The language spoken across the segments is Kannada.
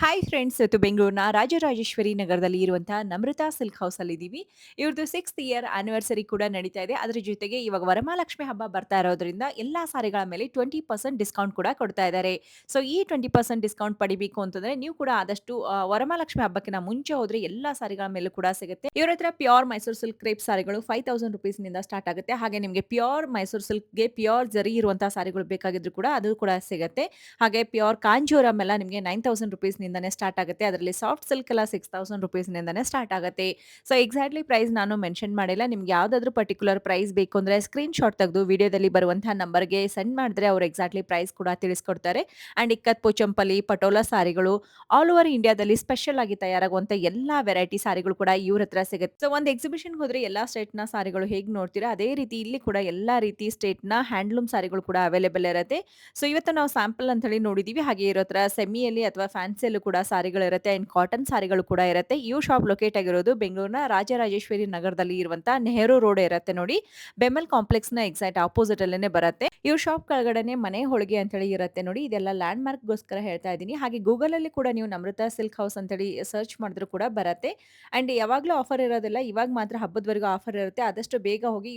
ಹಾಯ್ ಫ್ರೆಂಡ್ಸ್, ಇವತ್ತು ಬೆಂಗಳೂರಿನ ರಾಜರಾಜೇಶ್ವರಿ ನಗರದಲ್ಲಿ ಇರುವಂತಹ ನಮ್ರತಾ ಸಿಲ್ಕ್ ಹೌಸ್ ಅಲ್ಲಿ ಇದ್ದೀವಿ. ಇವ್ರದ್ದು 6th ಇಯರ್ ಆನಿವರ್ಸರಿ ಕೂಡ ನಡೀತಾ ಇದೆ. ಅದರ ಜೊತೆಗೆ ಇವಾಗ ವರಮಹಾಲಕ್ಷ್ಮಿ ಹಬ್ಬ ಬರ್ತಾ ಇರೋದ್ರಿಂದ ಎಲ್ಲಾ ಸಾರಿಗಳ ಮೇಲೆ 20% ಡಿಸ್ಕೌಂಟ್ ಕೂಡ ಕೊಡ್ತಾ ಇದ್ದಾರೆ. ಸೊ ಈ 20% ಡಿಸ್ಕೌಂಟ್ ಪಡಿಬೇಕು ಅಂತಂದ್ರೆ ನೀವು ಕೂಡ ಆದಷ್ಟು ವರಮಹಾಲಕ್ಷ್ಮಿ ಹಬ್ಬಕ್ಕಿಂತ ಮುಂಚೆ ಹೋದ್ರೆ ಎಲ್ಲಾ ಸಾರಿಗಳ ಮೇಲೂ ಕೂಡ ಸಿಗುತ್ತೆ. ಇವ್ರ ಹತ್ರ ಪ್ಯೂರ್ ಮೈಸೂರು ಸಿಲ್ಕ್ ಕ್ರೇಪ್ ಸಾರಿಗಳು 5000 ರುಪೀಸ್ ನಿಂದ ಸ್ಟಾರ್ಟ್ ಆಗುತ್ತೆ. ಹಾಗೆ ನಿಮಗೆ ಪ್ಯೂರ್ ಮೈಸೂರು ಸಿಲ್ಕ್ಗೆ ಪ್ಯೂರ್ ಜರಿ ಇರುವಂತಹ ಸಾರಿಗಳು ಬೇಕಾಗಿದ್ರು ಕೂಡ ಅದು ಕೂಡ ಸಿಗುತ್ತೆ. ಹಾಗೆ ಪ್ಯೂರ್ ಕಾಂಜೀವರಂ ಎಲ್ಲ ನಿಮಗೆ 9000 ರುಪೀಸ್ ನಿಂದಾನೇ ಸ್ಟಾರ್ಟ್ ಆಗುತ್ತೆ. ಅದರಲ್ಲಿ ಸಾಫ್ಟ್ ಸಿಲ್ಕ್ ಎಲ್ಲ 6000 ರುಪೀಸ್ ನಿಂದಾನೇ ಸ್ಟಾರ್ಟ್ ಆಗುತ್ತೆ. ಸೊ ಎಕ್ಸಾಕ್ಟ್ಲಿ ಪ್ರೈಸ್ ನಾನು ಮೆನ್ಷನ್ ಮಾಡಿಲ್ಲ. ನಿಮ್ಗೆ ಯಾವ್ದಾದ್ರು ಪರ್ಟಿಕ್ಯುಲರ್ ಪ್ರೈಸ್ ಬೇಕು ಅಂದ್ರೆ ಸ್ಕ್ರೀನ್ ಶಾಟ್ ತೆಗೆದು ವಿಡಿಯೋದಲ್ಲಿ ಬರುವಂತಹ ನಂಬರ್ಗೆ ಸೆಂಡ್ ಮಾಡಿದ್ರೆ ಅವ್ರು ಎಕ್ಸಾಕ್ಟ್ಲಿ ಪ್ರೈಸ್ ಕೂಡ ತಿಳಿಸ್ಕೊಡ್ತಾರೆ. ಅಂಡ್ ಇಕ್ಕತ್ ಪೋಚಂಪಲ್ಲಿ ಪಟೋಲಾ ಸಾರಿಗಳು ಆಲ್ ಓವರ್ ಇಂಡಿಯಾದಲ್ಲಿ ಸ್ಪೆಷಲ್ ಆಗಿ ತಯಾರಾಗುವಂತ ಎಲ್ಲಾ ವೆರೈಟಿ ಸಾರಿಗಳು ಕೂಡ ಇವ್ರ ಹತ್ರ ಸಿಗುತ್ತೆ. ಸೊ ಒಂದು ಎಕ್ಸಿಬಿಷನ್ ಹೋದ್ರೆ ಎಲ್ಲಾ ಸ್ಟೇಟ್ ನ ಸಾರಿಗಳು ಹೇಗ್ ನೋಡ್ತೀರಾ ಅದೇ ರೀತಿ ಇಲ್ಲಿ ಕೂಡ ಎಲ್ಲಾ ರೀತಿ ಸ್ಟೇಟ್ ನ ಹ್ಯಾಂಡ್ಲೂಮ್ ಸಾರಿಗಳು ಕೂಡ ಅವೈಲೇಬಲ್ ಇರುತ್ತೆ. ಸೊ ಇವತ್ತು ನಾವು ಸ್ಯಾಂಪಲ್ ಅಂತ ಹೇಳಿ ನೋಡಿದೀವಿ. ಹಾಗೆ ಇರೋ ಹತ್ರ ಸೆಮಿಯಲ್ಲಿ ಅಥವಾ ಫ್ಯಾನ್ಸಿಯಲ್ಲೂ ಕೂಡ ಸಾರಿಗಳಿರುತ್ತೆ ಅಂಡ್ ಕಾಟನ್ ಸಾರಿಗಳು ಕೂಡ ಇರುತ್ತೆ. ಇವು ಶಾಪ್ ಲೊಕೇಟ್ ಆಗಿರೋದು ಬೆಂಗಳೂರಿನ ರಾಜರಾಜೇಶ್ವರಿ ನಗರದಲ್ಲಿ ಇರುವಂತ ನೆಹರು ರೋಡ್ ಇರುತ್ತೆ ನೋಡಿ. ಬೆಮೆಲ್ ಕಾಂಪ್ಲೆಕ್ಸ್ ನ ಎಕ್ಸಾಕ್ಟ್ ಆಪೋಸಿಟ್ ಅಲ್ಲೇನೆ ಬರುತ್ತೆ. ಇವ್ರ ಶಾಪ್ ಕೆಳಗಡೆನೆ ಮನೆ ಹೋಳಿಗೆ ಅಂತ ಹೇಳಿ ಇರುತ್ತೆ ನೋಡಿ. ಇದೆಲ್ಲ ಲ್ಯಾಂಡ್ ಮಾರ್ಕ್ ಗೋಸ್ಕರ ಹೇಳ್ತಾ ಇದ್ದೀನಿ. ಹಾಗೆ ಗೂಗಲ್ ಅಲ್ಲಿ ಕೂಡ ನೀವು ನಮ್ರತಾ ಸಿಲ್ಕ್ ಹೌಸ್ ಅಂತ ಹೇಳಿ ಸರ್ಚ್ ಮಾಡಿದ್ರು ಕೂಡ ಬರುತ್ತೆ. ಅಂಡ್ ಯಾವಾಗ್ಲೂ ಆಫರ್ ಇರೋದಿಲ್ಲ, ಇವಾಗ ಮಾತ್ರ ಹಬ್ಬದವರೆಗೂ ಆಫರ್ ಇರುತ್ತೆ. ಆದಷ್ಟು ಬೇಗ ಹೋಗಿ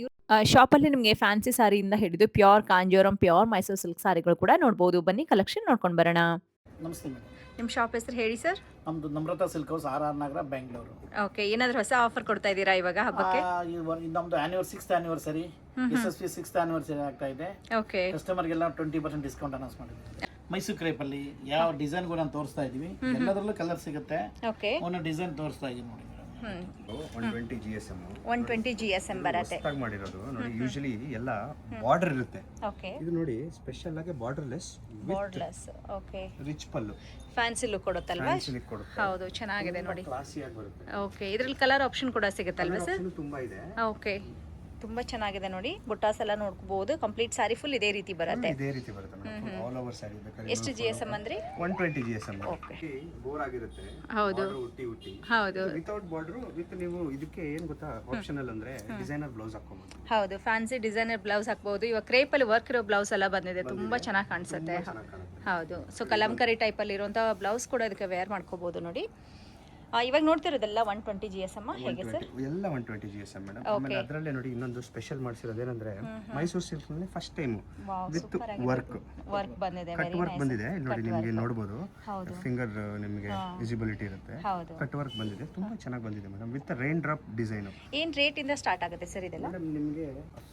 ಶಾಪ್ ಅಲ್ಲಿ ನಿಮಗೆ ಫ್ಯಾನ್ಸಿ ಸಾರಿಯಿಂದ ಹಿಡಿದು pure Kanjeevaram, pure Mysuru silk ಸಾರಿಗಳು ಕೂಡ ನೋಡಬಹುದು. ಬನ್ನಿ ಕಲೆಕ್ಷನ್ ನೋಡ್ಕೊಂಡು ಬರೋಣ. ನಮಸ್ತೆ ಮೇಡಮ್. ನಿಮ್ಮ ಶಾಪ್ ಹೆಸರು ಹೇಳಿ ಸರ್. ನಮ್ಮದು ನಮ್ರತಾ ಸಿಲ್ಕ್ ಹೌಸ್ ಆರ್ ನಗರ ಬೆಂಗಳೂರು. ಓಕೆ, ಏನಾದರೂ ಹೊಸ ಆಫರ್ ಕೊಡ್ತಾ ಇದ್ದೀರಾ ಇವಾಗ ಹಬ್ಬಕ್ಕೆ? ನಮ್ಮದು sixth anniversary, SSV 6th anniversary ಆಗ್ತಾ ಇದೆ. ಓಕೆ, ಕಸ್ಟಮರ್ಗೆಲ್ಲ 20% ಡಿಸ್ಕೌಂಟ್ ಅನೌನ್ಸ್ ಮಾಡಿದ್ದೀವಿ. ಮೈಸೂರು ಕ್ರೇಪಲ್ಲಿ ಯಾವ ಡಿಸೈನ್ಗೂ ನಾನು ತೋರಿಸ್ತಾ ಇದ್ದೀವಿ. ಎಲ್ಲದರಲ್ಲೂ ಕಲರ್ ಸಿಗುತ್ತೆ. ಓಕೆ, ಒಂದು ಡಿಸೈನ್ ತೋರಿಸ್ತಾ ಇದ್ದೀನಿ ನೋಡಿ ಮೇಡಮ್. 120 GSM 120 GSM ಬರುತ್ತೆ. ಹೊಸದಾಗಿ ಮಾಡಿರೋದು ನೋಡಿ. ಯೂಶಲಿ ಎಲ್ಲ ಬಾರ್ಡರ್ ಇರುತ್ತೆ. ಓಕೆ, ಇದು ನೋಡಿ ಸ್ಪೆಷಲ್ ಆಗಿ ಬಾರ್ಡರ್ಲೆಸ್ ಬಾರ್ಡ್ಲೆಸ್. ಓಕೆ, ರಿಚ್ ಪಲ್ಲು ಫ್ಯಾನ್ಸಿ ಲುಕ್ ಕೊಡುತ್ತಲ್ವಾ? ಫ್ಯಾನ್ಸಿ ಕೊಡುತ್ತೆ. ಹೌದು, ಚೆನ್ನಾಗಿದೆ ನೋಡಿ. ಕ್ಲಾಸಿ ಆಗಿ ಬರುತ್ತೆ. ಓಕೆ, ಇದರಲ್ಲಿ ಕಲರ್ ಆಪ್ಷನ್ ಕೂಡ ಸಿಗುತ್ತಲ್ವಾ ಸರ್? Option ತುಂಬಾ ಇದೆ. ಓಕೆ, ತುಂಬಾ ಚೆನ್ನಾಗಿದೆ ನೋಡಿ. ಬುಟ್ಟಾಸ್ ಎಲ್ಲ ನೋಡ್ಕೋಬಹುದು. ಕಂಪ್ಲೀಟ್ ಸಾರಿ ಫುಲ್ ಇದೇ ರೀತಿ ಬರುತ್ತೆ. ಇದೇ ರೀತಿ ಬರುತ್ತೆ ಮೇಡಮ್. ಆಲ್ ಓವರ್ ಸ್ಯಾರಿ ಬೇಕಾದ್ರೆ ಎಷ್ಟು GSM ಅಂದ್ರೆ? 120 GSM. ಓಕೆ, ಬೋರ್ ಆಗಿರುತ್ತೆ. ಹೌದು ಉಟ್ಟಿ ಹೌದು ವಿತೌಟ್ ಬಾರ್ಡರ್ ವಿತ್ ನೀವು ಇದಕ್ಕೆ ಏನ್ ಗೊತ್ತಾ ಆಪ್ಷನಲ್ ಅಂದ್ರೆ ಡಿಸೈನರ್ ಬ್ಲೌಸ್ ಹಾಕೋಬಹುದು. ಹೌದು, ಫ್ಯಾನ್ಸಿ ಡಿಸೈನರ್ ಬ್ಲೌಸ್ ಹಾಕಬಹುದು. ಇವಾಗ ಕ್ರೇಪ್ ಅಲ್ಲಿ ವರ್ಕ್ ಇರೋ ಬ್ಲೌಸ್ ಎಲ್ಲ ಬಂದಿದೆ, ತುಂಬಾ ಚೆನ್ನಾಗಿ ಕಾಣಿಸುತ್ತೆ. ಹೌದು, ಸೊ ಕಲಂಕರಿ ಟೈಪ್ ಅಲ್ಲಿ ಇರುವಂತಹ ಬ್ಲೌಸ್ ಕೂಡ ಇದಕ್ಕೆ ವೇರ್ ಮಾಡ್ಕೋಬಹುದು ನೋಡಿ. ಇವಾಗ ನೋಡ್ತಿರೋದೆಲ್ಲ 120 GSM ಹೇಗೆ ಸರ್? ಎಲ್ಲ 120 GSM ಮೇಡಮ್. ಆಮೇಲೆ ಅದರಲ್ಲೇ ನೋಡಿ ಇನ್ನೊಂದು ಸ್ಪೆಷಲ್ ಮಾಡಿಸಿರೋದು ಏನಂದ್ರೆ ಮೈಸೂರು ಸಿಲ್ಕ್ ನಲ್ಲಿ ಫಸ್ಟ್ ಟೈಮ್ ವಿತ್ ವರ್ಕ್ ಬಂದಿದೆ, ಕಟ್ ವರ್ಕ್ ಬಂದಿದೆ. ಇಲ್ಲಿ ನೋಡಿ ನಿಮಗೆ ನೋಡಬಹುದು, ಫಿಂಗರ್ ನಿಮಗೆ ವಿಸಿಬಿಲಿಟಿ ಇರುತ್ತೆ. ಕಟ್ ವರ್ಕ್ ಬಂದಿದೆ, ತುಂಬಾ ಚೆನ್ನಾಗಿ ಬಂದಿದೆ madam. With rain drop design. ಏನ್ ರೇಟ್ ಇಂದ ಸ್ಟಾರ್ಟ್ ಆಗುತ್ತೆ ಸರ್ ಇದೆಲ್ಲ? ಮೇಡಮ್ ನಿಮಗೆ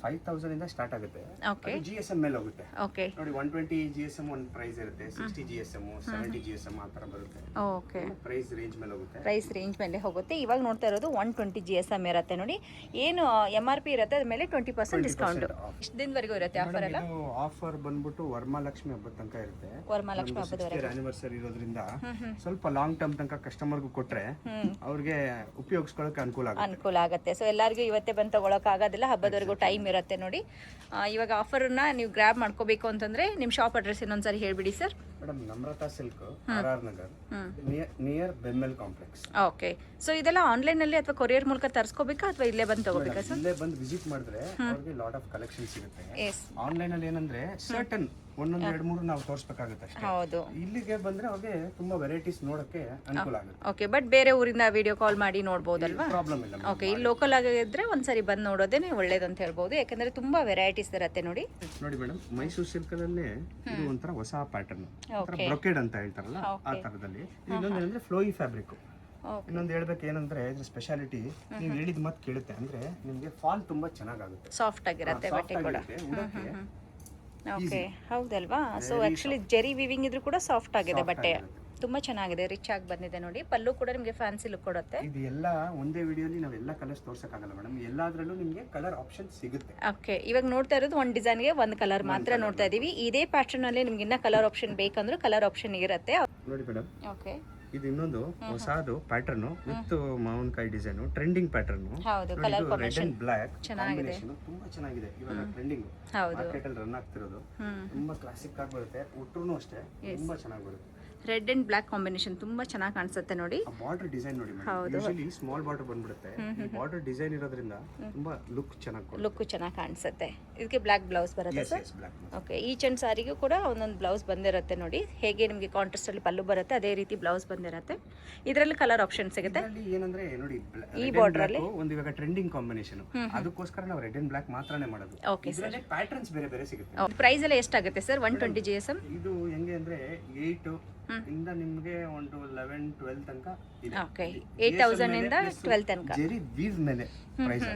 5000 ಇಂದ ಸ್ಟಾರ್ಟ್ ಆಗುತ್ತೆ. ಓಕೆ, GSM ಮೇಲೆ ಹೋಗುತ್ತೆ. ಓಕೆ, ನೋಡಿ 120 GSM ಒಂದು ಪ್ರೈಸ್ ಇರುತ್ತೆ, 60 GSM 70 GSM ಆ ತರ ಬರುತ್ತೆ. ಓಕೆ, ಪ್ರೈಸ್ ರೇಂಜ್ ಮೇಲೆ ಹೋಗುತ್ತೆ. ಪ್ರೈಸ್ ರೇಂಜ್ ಮೇಲೆ ಹೋಗುತ್ತೆ. ಇವಾಗ ನೋಡ್ತಾ ಇರೋದು 120 GSM ಇರುತ್ತೆ ನೋಡಿ. ಏನು MRP ಇರುತ್ತೆ ಅದ್ರ ಮೇಲೆ 20% ಡಿಸ್ಕೌಂಟ್. ಇಷ್ಟು ದಿನವರೆಗೂ ಇರುತ್ತೆ ಆಫರ್ ಎಲ್ಲ? ಇದು ಆಫರ್ ಬಂದ್ಬಿಟ್ಟು ವರಮಹಾಲಕ್ಷ್ಮಿ ಹಬ್ಬದ ತನಕ ಇರುತ್ತೆ. ವರಮಹಾಲಕ್ಷ್ಮಿ ಹಬ್ಬದವರೆಗೆ ಆನಿವರ್ಸರಿ ಇರೋದ್ರಿಂದ ಸ್ವಲ್ಪ ಲಾಂಗ್ ಟರ್ಮ್ ತನಕ ಕಸ್ಟಮರ್ಗೂ ಕೊಟ್ರೆ ಅವ್ರಿಗೆ ಉಪಯೋಗಿಸ್ಕೊಳ್ಳೋಕೆ ಅನುಕೂಲ ಆಗುತ್ತೆ. ಸೊ ಎಲ್ಲರಿಗೂ ಇವತ್ತೇ ಬಂದು ತಗೊಳಕ್ ಆಗೋದಿಲ್ಲ, ಹಬ್ಬದವರೆಗೂ ಟೈಮ್ ಇರುತ್ತೆ ನೋಡಿ. ಇವಾಗ ಆಫರ್ನ ನೀವು ಗ್ರ್ಯಾಬ್ ಮಾಡ್ಕೋಬೇಕು ಅಂತಂದ್ರೆ ನಿಮ್ಮ ಶಾಪ್ ಅಡ್ರೆಸ್ ಇನ್ನೊಂದ್ಸರಿ ಹೇಳ್ಬಿಡಿ sir. Madam, Namrata silk RR Nagar near BEML complex. Okay, so ಇದೆಲ್ಲ ಆನ್ಲೈನ್ ಅಲ್ಲಿ ಅಥವಾ ಕೊರಿಯರ್ ಮೂಲಕ ತರಿಸ್ಕೋಬೇಕಾ ಅಥವಾ ಇಲ್ಲೇ ಬಂದು ತಗೋಬೇಕಾ ಸರ್? ಇಲ್ಲೇ ಬಂದು ವಿಸಿಟ್ ಮಾಡಿದ್ರೆ ಅವ್ರಿಗೆ ಲಾಟ್ ಆಫ್ ಕಲೆಕ್ಷನ್ ಸಿಗುತ್ತೆ. ಆನ್ಲೈನ್ ಅಲ್ಲಿ ಏನಂದ್ರೆ ಸರ್ಟನ್ ಒಂದೊಂದು 2-3 ನಾವು ತೋರಿಸಬೇಕಾಗುತ್ತೆ ಅಷ್ಟೇ. ಹೌದು, ಇಲ್ಲಿಗೆ ಬಂದ್ರೆ ಅವ್ರಿಗೆ ತುಂಬಾ ವೆರೈಟೀಸ್ ನೋಡಕ್ಕೆ ಅನುಕೂಲ ಆಗುತ್ತೆ. ಓಕೆ, ಬಟ್ ಬೇರೆ ಊರಿಂದ ವಿಡಿಯೋ ಕಾಲ್ ಮಾಡಿ ನೋಡ್ಬೋದಲ್ವಾ? ಪ್ರಾಬ್ಲಮ್ ಇಲ್ಲ. ಓಕೆ, ಇಲ್ಲಿ ಲೋಕಲ್ ಆಗಿದ್ರೆ ಒಂದ್ಸರಿ ಬಂದು ನೋಡೋದೇನೆ ಒಳ್ಳೇದಂತ ಹೇಳ್ಬೋದು, ಯಾಕಂದ್ರೆ ತುಂಬಾ ವೆರೈಟೀಸ್ ಇರುತ್ತೆ ನೋಡಿ. ನೋಡಿ ಮೇಡಮ್, ಮೈಸೂರು ಸಿಲ್ಕ್ ಅಲ್ಲೇ ಇದು ಒಂಥರ ಹೊಸ ಪ್ಯಾಟರ್ನ್, ಬ್ರೊಕೇಡ್ ಅಂತ ಹೇಳ್ತಾರಲ್ಲ ಆ ತರದಲ್ಲಿ. ಇನ್ನೊಂದು ಏನಂದ್ರೆ ಫ್ಲೋಯಿ ಫ್ಯಾಬ್ರಿಕ್. ಇನ್ನೊಂದು ಹೇಳ್ಬೇಕು ಏನಂದ್ರೆ ಇದ್ರ ಸ್ಪೆಷಾಲಿಟಿ ನೀವು ಹೇಳಿದ ಮಾತು ಕೇಳುತ್ತೆ. ಅಂದ್ರೆ ನಿಮ್ಗೆ ಫಾಲ್ ತುಂಬಾ ಚೆನ್ನಾಗುತ್ತೆ, ಸಾಫ್ಟ್ ಆಗಿರುತ್ತೆ ಬಟ್ಟೆ ಕೂಡ. ಉಡೋಕೆ. ಓಕೆ, ಹೌದಲ್ವಾ? ಸೊ ಆಕ್ಚುಲಿ ಜೆರಿ ವಿವಿಂಗ್ ಇದ್ರೂ ಕೂಡ ಸಾಫ್ಟ್ ಆಗಿದೆ ಬಟ್ಟೆ, ತುಂಬಾ ಚೆನ್ನಾಗಿದೆ, ರಿಚ್ ಆಗಿ ಬಂದಿದೆ ನೋಡಿ. ಪಲ್ಲು ಕೂಡ ನಿಮಗೆ ಫ್ಯಾನ್ಸಿ ಲುಕ್ ಕೊಡುತ್ತೆ. ಇದು ಎಲ್ಲ ಒಂದೇ ವಿಡಿಯೋಲಿ ನಾವೆಲ್ಲ ಕಲರ್ಸ್ ತೋರ್ಸಕ್ಕಾಗಲ್ಲ ಮೇಡಮ್. ಎಲ್ಲಾದ್ರಲ್ಲೂ ನಿಮಗೆ ಕಲರ್ ಆಪ್ಷನ್ ಸಿಗುತ್ತೆ. ಓಕೆ, ಇವಾಗ ನೋಡ್ತಾ ಇರೋದು ಒಂದು ಡಿಸೈನ್ಗೆ ಒಂದು ಕಲರ್ ಮಾತ್ರ ನೋಡ್ತಾ ಇದೀವಿ. ಇದೇ ಪ್ಯಾಟರ್ನ್ ಅಲ್ಲಿ ನಿಮ್ಗೆ ಇನ್ನ ಕಲರ್ ಆಪ್ಷನ್ ಬೇಕಂದ್ರೆ ಕಲರ್ ಆಪ್ಷನ್ ಇರುತ್ತೆ ನೋಡಿ ಮೇಡಮ್. ಓಕೆ, ಇದು ಇನ್ನೊಂದು ಹೊಸದು ಪ್ಯಾಟರ್ನ್ ವಿತ್ ಮಾವಿನಕಾಯಿ ಡಿಸೈನ್, ಟ್ರೆಂಡಿಂಗ್ ಪ್ಯಾಟರ್ನ್. ಹೌದು, ಕಲರ್ ರೆಡ್ ಅಂಡ್ ಬ್ಲಾಕ್ ಚೆನ್ನಾಗಿದೆ, ತುಂಬಾ ಚೆನ್ನಾಗಿದೆ. ಇವಾಗ ಟ್ರೆಂಡಿಂಗ್ ಮಾರ್ಕೆಟ್ ಅಲ್ಲಿ ರನ್ ಆಗ್ತಿರೋದು. ತುಂಬಾ ಕ್ಲಾಸಿಕ್ ಆಗಿ ಬರುತ್ತೆ, ಉಟ್ರು ಅಷ್ಟೇ ತುಂಬಾ ಚೆನ್ನಾಗಿ ಬರುತ್ತೆ. ರೆಡ್ ಅಂಡ್ ಬ್ಲಾಕ್ ಕಾಂಬಿನೇಷನ್ ತುಂಬಾ ಚೆನ್ನಾಗಿ ಕಾಣಿಸುತ್ತೆ ನೋಡಿ. ಬಾರ್ಡರ್ ಡಿಸೈನ್ ನೋಡಿ ಮೇಡಮ್, ಯೂಶಲಿ ಸ್ಮಾಲ್ ಬಾರ್ಡರ್ ಬಂದ್ಬಿಡುತ್ತೆ. ಈ ಬಾರ್ಡರ್ ಡಿಸೈನ್ ಇರೋದ್ರಿಂದ ತುಂಬಾ ಲುಕ್ ಚೆನ್ನಾಗಿ ಕಾಣಿಸುತ್ತೆ. ಇದಕ್ಕೆ ಬ್ಲಾಕ್ ಬ್ಲೌಸ್ ಬರುತ್ತೆ ಸರ್. ಓಕೆ, ಈಚ್ ಅಂಡ್ ಸಾರಿಗೂ ಕೂಡ ಒಂದೊಂದು ಬ್ಲೌಸ್ ಬಂದಿರುತ್ತೆ ನೋಡಿ. ಹೇಗೆ ನಿಮಗೆ ಕಾಂಟ್ರಾಸ್ಟ್ ಅಲ್ಲಿ ಪಲ್ಲು ಬರುತ್ತೆ ಅದೇ ರೀತಿ ಬ್ಲೌಸ್ ಬಂದಿರುತ್ತೆ. ಇದರಲ್ಲಿ ಕಲರ್ ಆಪ್ಷನ್ ಸಿಗುತ್ತೆ. ಏನಂದ್ರೆ ನೋಡಿ, ಈ ಬಾರ್ಡರ್ ಅಲ್ಲಿ ಒಂದು ಇವಾಗ ಟ್ರೆಂಡಿಂಗ್ ಕಾಂಬಿನೇಷನ್, ಅದಕ್ಕೋಸ್ಕರ ನಾವು ರೆಡ್ ಅಂಡ್ ಬ್ಲಾಕ್ ಮಾತ್ರನೇ ಮಾಡೋದು. Okay sir. ಪ್ಯಾಟರ್ನ್ಸ್ ಬೇರೆ ಬೇರೆ ಸಿಗುತ್ತೆ. ಪ್ರೈಸ್ ಎಲ್ಲ ಎಷ್ಟಾಗುತ್ತೆ ಸರ್? 120 GSM. ಇದು ಹೆಂಗೆ ಅಂದ್ರೆ 8 ಇಂದ ನಿಮಗೆ ಒಂದು 11-12 ತನಕ ಇದೆ. ಓಕೆ, 8000 ಇಂದ 12 ತನಕ ಜೆರಿ ವೀವ್ ಮೇಲೆ ಪ್ರೈಸ್.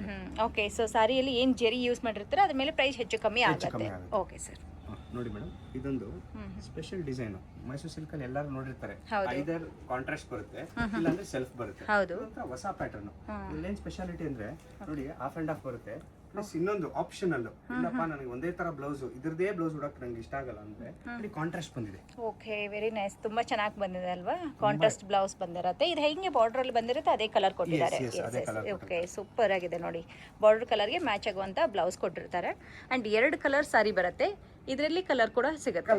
ಓಕೆ, ಸೊ ಸಾರಿಯಲ್ಲಿ ಏನು ಜೆರಿ ಯೂಸ್ ಮಾಡಿರ್ತಾರೆ ಅದ್ರ ಮೇಲೆ ಪ್ರೈಸ್ ಹೆಚ್ಚು ಕಮ್ಮಿ ಆಗುತ್ತೆ. Okay sir. ನೋಡಿ ಮೇಡಮ್, ಇದೊಂದು ಸ್ಪೆಷಲ್ ಡಿಸೈನ್. ಮೈಸೂರು ಸಿಲ್ಕ್ ಅಲ್ಲಿ ಎಲ್ಲರೂ ನೋಡಿರ್ತಾರೆ, ಐದರ್ ಕಾಂಟ್ರಾಸ್ಟ್ ಬರುತ್ತೆ ಇಲ್ಲಾಂದ್ರೆ ಸೆಲ್ಫ್ ಬರುತ್ತೆ. ಹೊಸ ಪ್ಯಾಟರ್ನ್. ಇಲ್ಲೇನ್ ಸ್ಪೆಷಾಲಿಟಿ ಅಂದ್ರೆ ನೋಡಿ, ಹಾಫ್ ಅಂಡ್ ಹಾಫ್ ಬರುತ್ತೆ. ಪ್ಲಸ್ ಇನ್ನೊಂದು ಆಪ್ಷನಲ್, ಇಲ್ಲಪ್ಪ ನನಗೆ ಒಂದೇ ತರ ಬ್ಲೌಸ್, ಇದ್ರದೇ ಬ್ಲೌಸ್ ಉಡಕ್ ನಂಗೆ ಇಷ್ಟ ಆಗಲ್ಲ ಅಂದ್ರೆ ಇಲ್ಲಿ ಕಾಂಟ್ರಾಸ್ಟ್ ಬಂದಿದೆ. Okay, very nice. ತುಂಬಾ ಚೆನ್ನಾಗಿ ಬಂದಿದೆ ಅಲ್ವಾ? ಕಾಂಟ್ರಾಸ್ಟ್ ಬ್ಲೌಸ್ ಬಂದಿರುತ್ತೆ. ಇದು ಹೆಂಗೆ ಬಾರ್ಡರ್ ಅಲ್ಲಿ ಬಂದಿರುತ್ತೆ ಅದೇ ಕಲರ್ ಕೊಟ್ಟಿದ್ದಾರೆ. ಓಕೆ, ಸೂಪರ್ ಆಗಿದೆ ನೋಡಿ. ಬಾರ್ಡರ್ ಕಲರ್ಗೆ ಮ್ಯಾಚ್ ಆಗುವಂತ ಬ್ಲೌಸ್ ಕೊಟ್ಟಿರ್ತಾರೆ. ಅಂಡ್ 2 ಕಲರ್ ಸಾರಿ ಬರುತ್ತೆ. ಇದರಲ್ಲಿ ಕಲರ್ ಕೂಡ ಸಿಗುತ್ತೆ.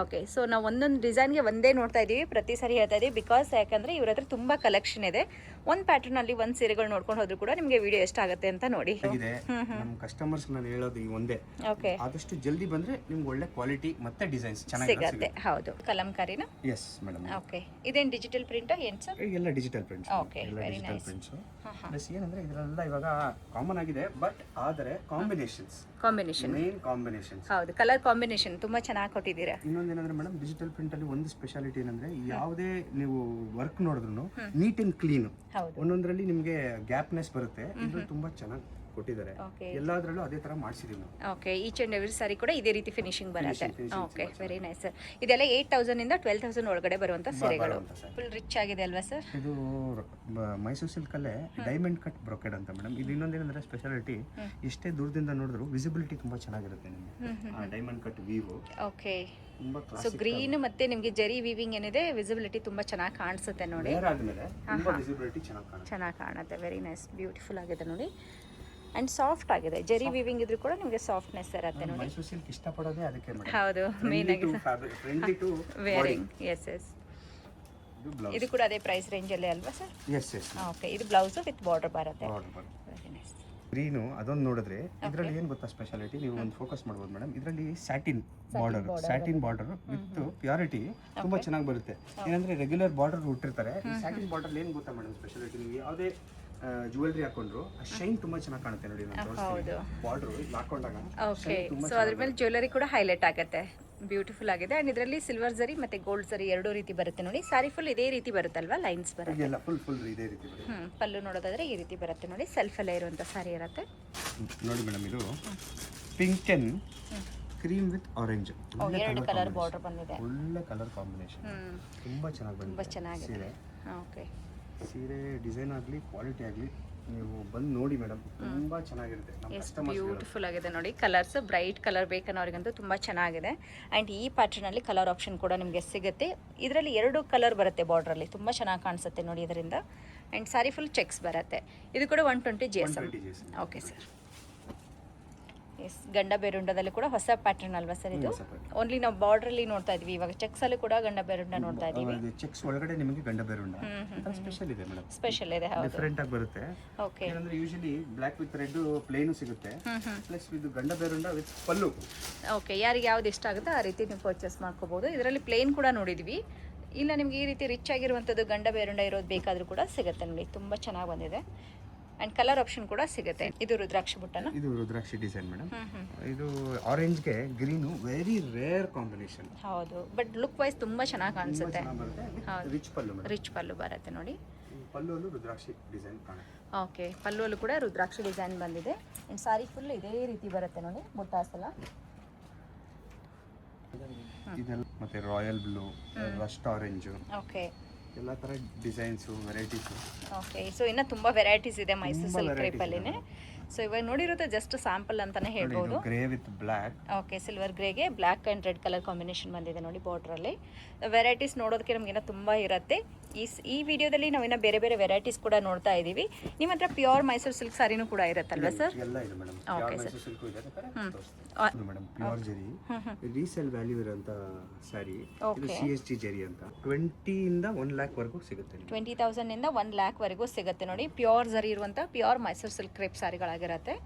ಓಕೆ, ಸೊ ನಾವು ಒಂದೊಂದು ಡಿಸೈನ್ಗೆ ಒಂದೇ ನೋಡ್ತಾ ಇದೀವಿ, ಪ್ರತಿ ಸಾರಿ ಹೇಳ್ತಾ ಇದೀವಿ. ಬಿಕಾಸ್ ಯಾಕಂದ್ರೆ ಇವ್ರ ಹತ್ರ ತುಂಬಾ ಕಲೆಕ್ಷನ್ ಇದೆ. ಒಂದು ಪ್ಯಾಟರ್ನ್ ಅಲ್ಲಿ ಒಂದು ಸೀರೆಗಳು ನೋಡ್ಕೊಂಡು ಹೋದ್ರು ಕೂಡ ನಿಮಗೆ ವಿಡಿಯೋ ಎಷ್ಟಾಗುತ್ತೆ ಅಂತ ನೋಡಿ. ನಮ್ಮ ಕಸ್ಟಮರ್ಸ್ ನಾನು ಹೇಳೋದು ಈ ಒಂದೇ, ಓಕೆ, ಆದಷ್ಟು ಜಲ್ದಿ ಬಂದ್ರೆ ನಿಮ್ಗೆ ಒಳ್ಳೆ ಕ್ವಾಲಿಟಿ ಮತ್ತೆ ಡಿಸೈನ್ಸ್ ಚೆನ್ನಾಗಿ ಸಿಗುತ್ತೆ. ಹೌದು, ಕಲಂಕಾರಿನ. Yes madam. ಓಕೆ, ಇದೇನು ಡಿಜಿಟಲ್ ಪ್ರಿಂಟ್ ಏನು ಸರ್? ಎಲ್ಲ digital prints. Okay, very nice. Plus ಏನಂದ್ರೆ ಇದರೆಲ್ಲ ಇವಾಗ ಕಾಮನ್ ಆಗಿದೆ, ಬಟ್ ಆದರೆ ಕಾಂಬಿನೇಷನ್ ಮೇನ್ ಕಾಂಬಿನೇಷನ್ಸ್. ಹೌದು, ಕಲರ್ ಕಾಂಬಿನೇಷನ್ ತುಂಬಾ ಚೆನ್ನಾಗಿ ಕೊಟ್ಟಿದ್ದೀರಾ. ಇನ್ನೊಂದೇನಂದ್ರೆ ಮೇಡಮ್, ಡಿಜಿಟಲ್ ಪ್ರಿಂಟ್ ಅಲ್ಲಿ ಒಂದು ಸ್ಪೆಷಾಲಿಟಿ ಏನಂದ್ರೆ ಯಾವುದೇ ನೀವು ವರ್ಕ್ ನೋಡಿದ್ರು ನೀಟ್ ಅಂಡ್ ಕ್ಲೀನ್. ಒಂದೊಂದ್ರಲ್ಲಿ ನಿಮ್ಗೆ ಗ್ಯಾಪ್ನೆಸ್ ಬರುತ್ತೆ, ಇದು ತುಂಬಾ ಚೆನ್ನಾಗಿ ಕೊಟ್ಟಿದ್ದಾರೆ. ಎಲ್ಲಾದ್ರಲ್ಲೂ ಅದೇ ತರ ಮಾಡಿಸಿದೀವಿ ನಾವು. ಓಕೆ, ಈಚ್ ಅಂಡ್ ಎವ್ರಿ ಸಾರಿ ಕೂಡ ಇದೇ ರೀತಿ ಫಿನಿಶಿಂಗ್ ಬರುತ್ತೆ. Okay, very nice sir. ಇದೆಲ್ಲ 8000 ಇಂದ 12000 ಒಳಗಡೆ ಬರುವಂತ ಸೀರೆಗಳು. ಫುಲ್ ರಿಚ್ ಆಗಿದೆ ಅಲ್ವಾ ಸರ್? ಇದು ಮೈಸೂರು ಸಿಲ್ಕ್ ಅಲ್ಲೇ ಡೈಮಂಡ್ ಕಟ್ ಬ್ರೊಕೆಡ್ ಅಂತ ಮೇಡಮ್. ಇದು ಇನ್ನೊಂದೇನಂದ್ರೆ ಸ್ಪೆಷಾಲಿಟಿ, ಎಷ್ಟೇ ದೂರದಿಂದ ನೋಡಿದ್ರು ವಿಸಿಬಿಲಿಟಿ ತುಂಬಾ ಚೆನ್ನಾಗಿರುತ್ತೆ ನಿಮಗೆ. Diamond cut view. Okay, so green ಮತ್ತೆ ನಿಮಗೆ ಜರಿ ವೀವಿಂಗ್ ಏನಿದೆ, ವಿಸಿಬಿಲಿಟಿ ತುಂಬಾ ಚೆನ್ನಾಗಿ ಕಾಣಿಸುತ್ತೆ ನೋಡಿ. ಚೆನ್ನಾಗಿ ಕಾಣುತ್ತೆ. ವೆರಿ ನೈಸ್, ಬ್ಯೂಟಿಫುಲ್ ಆಗಿದೆ ನೋಡಿ. ಅಂಡ್ ಸಾಫ್ಟ್ ಆಗಿದೆ. ಜರಿ ವೀವಿಂಗ್ ಇದ್ರೂ ಕೂಡ ನಿಮಗೆ ಸಾಫ್ಟ್ನೆಸ್ ಇರುತ್ತೆ ನೋಡಿ. ಮೈಸೂರು ಸಿಲ್ಕ್ ಇಷ್ಟಪಡೋದೇ ಅದಕ್ಕೆ ಮೇಡಮ್. ಹೌದು, ಮೇನ್ ಆಗಿ ವೇರಿಂಗ್. S S. ಇದು ಕೂಡ ಅದೇ ಪ್ರೈಸ್ ರೇಂಜ್ ಅಲ್ಲಿ ಅಲ್ವಾ ಸರ್? Yes yes. ಓಕೆ, ಇದು ಬ್ಲೌಸ್ ವಿತ್ ಬಾರ್ಡರ್ ಬರುತ್ತೆ. Very nice. ಗ್ರೀನು ಅದೊಂದು ನೋಡಿದ್ರೆ ಇದರಲ್ಲಿ ಏನು ಗೊತ್ತಾ ಸ್ಪೆಷಾಲಿಟಿ, ನೀವು ಒಂದು ಫೋಕಸ್ ಮಾಡ್ಬೋದು ಮೇಡಮ್. ಇದರಲ್ಲಿ ಸ್ಯಾಟಿನ್ ಬಾರ್ಡರ್ ವಿತ್ ಪ್ಯೂರಿಟಿ ತುಂಬಾ ಚೆನ್ನಾಗಿ ಬರುತ್ತೆ. ಏನಂದ್ರೆ ರೆಗ್ಯುಲರ್ ಬಾರ್ಡರ್ ಹುಟ್ಟಿರ್ತಾರೆ, ಸ್ಯಾಟಿನ್ ಬಾರ್ಡರ್ ಏನು ಗೊತ್ತಾ ಮೇಡಮ್ ಸ್ಪೆಷಾಲಿಟಿ, ನೀವು ಯಾವುದೇ ಜ್ಯುವೆಲ್ರಿ ಹಾಕೊಂಡ್ರು ಆ ಶೈನ್ ತುಂಬಾ ಚೆನ್ನಾಗಿ ಕಾಣುತ್ತೆ ನೋಡಿ. ಬಾರ್ಡರ್ ಹಾಕೊಂಡಾಗ ಓಕೆ, ಸೊ ಅದ್ರ ಮೇಲೆ ಜ್ಯುವೆಲರಿ ಕೂಡ ಹೈಲೈಟ್ ಆಗುತ್ತೆ. ಬ್ಯೂಟಿಫುಲ್ ಆಗಿದೆ. ಅಂಡ್ ಇದರಲ್ಲಿ ಸಿಲ್ವರ್ ಜರಿ ಮತ್ತೆ ಗೋಲ್ಡ್ ಜರಿ ಎರಡೂ ರೀತಿ ಬರುತ್ತೆ ನೋಡಿ. ಸಾರಿ ಫುಲ್ ಇದೇ ರೀತಿ ಬರುತ್ತಲ್ವಾ, ಲೈನ್ಸ್ ಬರುತ್ತೆ. ಎಲ್ಲ ಫುಲ್ ಇದೇ ರೀತಿ ಬರುತ್ತೆ. ಪಲ್ಲು ನೋಡೋದಾದ್ರೆ ಈ ರೀತಿ ಬರುತ್ತೆ ನೋಡಿ. ಸೆಲ್ಫ್ ಅಲ್ಲೇ ಇರುವಂತ ಸಾರಿ ಇರುತ್ತೆ ನೋಡಿ ಮೇಡಮ್. ಇದು pink and cream with orange, 2 colour border ಬಂದಿದೆ. ಒಳ್ಳೆ ಕಲರ್ ಕಾಂಬಿನೇಷನ್, ತುಂಬಾ ಚೆನ್ನಾಗಿ ಬಂದಿದೆ. ತುಂಬಾ ಚೆನ್ನಾಗಿದೆ. ಓಕೆ, ಸೀರೆ ಡಿಸೈನ್ ಆಗಲಿ ಕ್ವಾಲಿಟಿ ಆಗಲಿ ನೀವು ಬಂದು ನೋಡಿ ಮೇಡಮ್, ತುಂಬಾ ಚೆನ್ನಾಗಿರುತ್ತೆ. ಬ್ಯೂಟಿಫುಲ್ ಆಗಿದೆ ನೋಡಿ. ಕಲರ್ಸ್ ಬ್ರೈಟ್ ಕಲರ್ ಬೇಕನ್ನೋರಿಗಂತೂ ತುಂಬಾ ಚೆನ್ನಾಗಿದೆ. ಆ್ಯಂಡ್ ಈ ಪ್ಯಾಟರ್ನ್ ಅಲ್ಲಿ ಕಲರ್ ಆಪ್ಷನ್ ಕೂಡ ನಿಮಗೆ ಸಿಗುತ್ತೆ. ಇದರಲ್ಲಿ 2 ಕಲರ್ ಬರುತ್ತೆ ಬಾರ್ಡರ್ ಅಲ್ಲಿ, ತುಂಬಾ ಚೆನ್ನಾಗಿ ಕಾಣಿಸುತ್ತೆ ನೋಡಿ ಇದರಿಂದ. ಆ್ಯಂಡ್ ಸಾರಿ ಫುಲ್ ಚೆಕ್ಸ್ ಬರುತ್ತೆ. ಇದು ಕೂಡ 120 GSM. Okay sir. ಎಸ್, ಗಂಡ ಬೇರುಂಡದಲ್ಲಿ ಕೂಡ ಹೊಸ ಪ್ಯಾಟರ್ನ್ ಅಲ್ವಾ ಸರ್ ಇದು? ಓನ್ಲಿ ನಾವು ಬಾರ್ಡರ್ ಅಲ್ಲಿ ನೋಡ್ತಾ ಇದ್ವಿ, ಇವಾಗ ಚೆಕ್ಸ್ ಅಲ್ಲಿ ಕೂಡ ಗಂಡ ಬೇರುಂಡ ನೋಡ್ತಾ ಇದೀವಿ. ಚೆಕ್ಸ್ ಒಳಗಡೆ ನಿಮಗೆ ಗಂಡ ಬೇರುಂಡ ಸ್ಪೆಷಲ್ ಇದೆ ಮೇಡಮ್. ಸ್ಪೆಷಲ್ ಇದೆ, ಹೌದು, ಡಿಫರೆಂಟ್ ಆಗಿ ಬರುತ್ತೆ. ಓಕೆ, ಅಂದ್ರೆ usually black with red plain ಸಿಗುತ್ತೆ, ಪ್ಲಸ್ ಇದು ಗಂಡ ಬೇರುಂಡ ವಿತ್ ಪಲ್ಲು. ಓಕೆ, ಯಾರಿಗೆ ಯಾವ್ದು ಇಷ್ಟ ಆಗುತ್ತೆ ಆ ರೀತಿ ನೀವು ಪರ್ಚೇಸ್ ಮಾಡ್ಕೋಬಹುದು. ಇದರಲ್ಲಿ ಪ್ಲೇನ್ ಕೂಡ ನೋಡಿದ್ವಿ. ಇಲ್ಲ ನಿಮ್ಗೆ ಈ ರೀತಿ ರಿಚ್ ಆಗಿರುವಂಥದ್ದು ಗಂಡ ಬೇರುಂಡ ಇರೋದು ಬೇಕಾದ್ರೂ ಕೂಡ ಸಿಗುತ್ತೆ ನೋಡಿ. ತುಂಬಾ ಚೆನ್ನಾಗಿ ಬಂದಿದೆ. ಅಂಡ್ ಕಲರ್ ಆಪ್ಷನ್ ಕೂಡ ಸಿಗುತ್ತೆ. ಇದು ರುದ್ರಾಕ್ಷಿ ಬುಟ್ಟನ. ಇದು ರುದ್ರಾಕ್ಷಿ ಡಿಸೈನ್ ಮೇಡಮ್. ಇದು ಆರೆಂಜ್ ಗೆ ಗ್ರೀನ್ ವೆರಿ ರೇರ್ ಕಾಂಬಿನೇಷನ್. ಹೌದು, ಬಟ್ ಲುಕ್ ವೈಸ್ ತುಂಬಾ ಚೆನ್ನಾಗಿ ಕಾಣಿಸುತ್ತೆ. ರಿಚ್ ಪಲ್ಲು ಮೇಡಮ್. ರಿಚ್ ಪಲ್ಲು ಬರುತ್ತೆ ನೋಡಿ. ಪಲ್ಲುವಲ್ಲೂ ರುದ್ರಾಕ್ಷಿ ಡಿಸೈನ್ ಕಾಣುತ್ತೆ. ಓಕೆ, ಪಲ್ಲುವಲ್ಲೂ ಕೂಡ ರುದ್ರಾಕ್ಷಿ ಡಿಸೈನ್ ಬಂದಿದೆ. ಅಂಡ್ ಸಾರಿ ಫುಲ್ ಇದೇ ರೀತಿ ಬರುತ್ತೆ ನೋಡಿ, ಬುಟ್ಟಾಸಲ. ಇದೆಲ್ಲ ಮತ್ತೆ royal blue, Rust orange, okay, ಎಲ್ಲ ತರ ಡಿಸೈನ್ಸ್ ವೆರೈಟೀಸ್. ಓಕೆ, ಸೊ ಇನ್ನ ತುಂಬಾ ವೆರೈಟೀಸ್ ಇದೆ ಮೈಸೂರು ಸಿಲ್ಕ್ ಕ್ರೇಪ್ ಅಲ್ಲಿನೇ. ಸೊ ಇವಾಗ ನೋಡಿರೋದು ಜಸ್ಟ್ ಸ್ಯಾಂಪಲ್ ಅಂತಾನೆ ಹೇಳ್ಬೋದು. Grey with black. Okay, silver ಗ್ರೇಗೆ black and red colour combination ಬಂದಿದೆ ನೋಡಿ ಬಾರ್ಡ್ರಲ್ಲಿ. ವೆರೈಟೀಸ್ ನೋಡೋದಕ್ಕೆ ನಮಗಿನ್ನ ತುಂಬ ಇರುತ್ತೆ. ಈ ವಿಡಿಯೋದಲ್ಲಿ ನಾವಿನ್ನ ಬೇರೆ ಬೇರೆ ವೆರೈಟೀಸ್ ಕೂಡ ನೋಡ್ತಾ ಇದ್ದೀವಿ. ನಿಮ್ಮ ಹತ್ರ ಪ್ಯೂರ್ ಮೈಸೂರು ಸಿಲ್ಕ್ ಸಾರಿನೂ ಕೂಡ ಇರುತ್ತಲ್ವಾ ಸರ್? ಎಲ್ಲ ಇದೆ madam. Okay sir. Madam pure ಜರಿ ರೀಸೇಲ್ ವ್ಯಾಲ್ಯೂ ಇರೋಂಥ ಸ್ಯಾರಿ. ಇದು CSG ಜರಿ ಅಂತ 20 ಇಂದ 1 lakh ವರೆಗೂ ಸಿಗುತ್ತೆ. 20,000 ಇಂದ 1 lakh ವರೆಗೂ ಸಿಗುತ್ತೆ ನೋಡಿ. ಪ್ಯೂರ್ ಜರಿ ಇರುವಂಥ ಪ್ಯೂರ್ ಮೈಸೂರು ಸಿಲ್ಕ್ ಕ್ರೇಪ್ ಸಾರಿಗಳಾಗಿರುತ್ತೆ.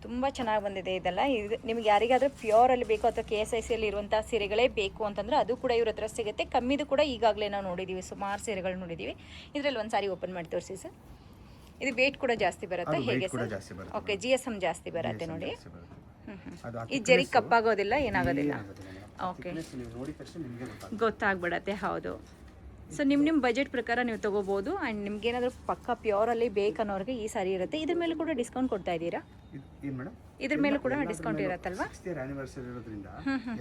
ತುಂಬ ಚೆನ್ನಾಗಿ ಬಂದಿದೆ ಇದೆಲ್ಲ. ಇದು ನಿಮ್ಗೆ ಯಾರಿಗಾದರೂ ಪ್ಯೂರಲ್ಲಿ ಬೇಕು ಅಥವಾ KSICಯಲ್ಲಿ ಇರುವಂಥ ಸೀರೆಗಳೇ ಬೇಕು ಅಂತಂದರೆ ಅದು ಕೂಡ ಇವ್ರ ಹತ್ರ ಸಿಗುತ್ತೆ. ಕಮ್ಮಿದು ಕೂಡ ಈಗಾಗಲೇ ನಾವು ನೋಡಿದ್ದೀವಿ, ಸುಮಾರು ಸೀರೆಗಳು ನೋಡಿದ್ದೀವಿ. ಇದರಲ್ಲಿ ಒಂದು ಸಾರಿ ಓಪನ್ ಮಾಡಿ ತೋರಿಸಿ ಸರ್. ಇದು ವೇಟ್ ಕೂಡ ಜಾಸ್ತಿ ಬರುತ್ತೆ ಹೇಗೆ ಸರ್? ಓಕೆ, GSM ಜಾಸ್ತಿ ಬರುತ್ತೆ ನೋಡಿ. ಈ ಜರಿ ಕಪ್ಪಾಗೋದಿಲ್ಲ, ಏನಾಗೋದಿಲ್ಲ. ಓಕೆ, ಗೊತ್ತಾಗ್ಬಿಡತ್ತೆ. ಹೌದು. ಸೊ ನಿಮ್ಮ ಬಜೆಟ್ ಪ್ರಕಾರ ನೀವು ತೊಗೋಬೋದು. ಆ್ಯಂಡ್ ನಿಮ್ಗೇನಾದರೂ ಪಕ್ಕ ಪ್ಯೂರಲ್ಲಿ ಬೇಕನ್ನೋರಿಗೆ ಈ ಸಾರಿ ಇರುತ್ತೆ. ಇದ್ರ ಮೇಲೆ ಕೂಡ ಡಿಸ್ಕೌಂಟ್ ಕೊಡ್ತಾ ಇದ್ದೀರಾ? ಇದ್ರ ಮೇಲೂ ಕೂಡ ಡಿಸ್ಕೌಂಟ್ ಇರುತ್ತಲ್ವಾ? 6th year anniversary ಇರೋದ್ರಿಂದ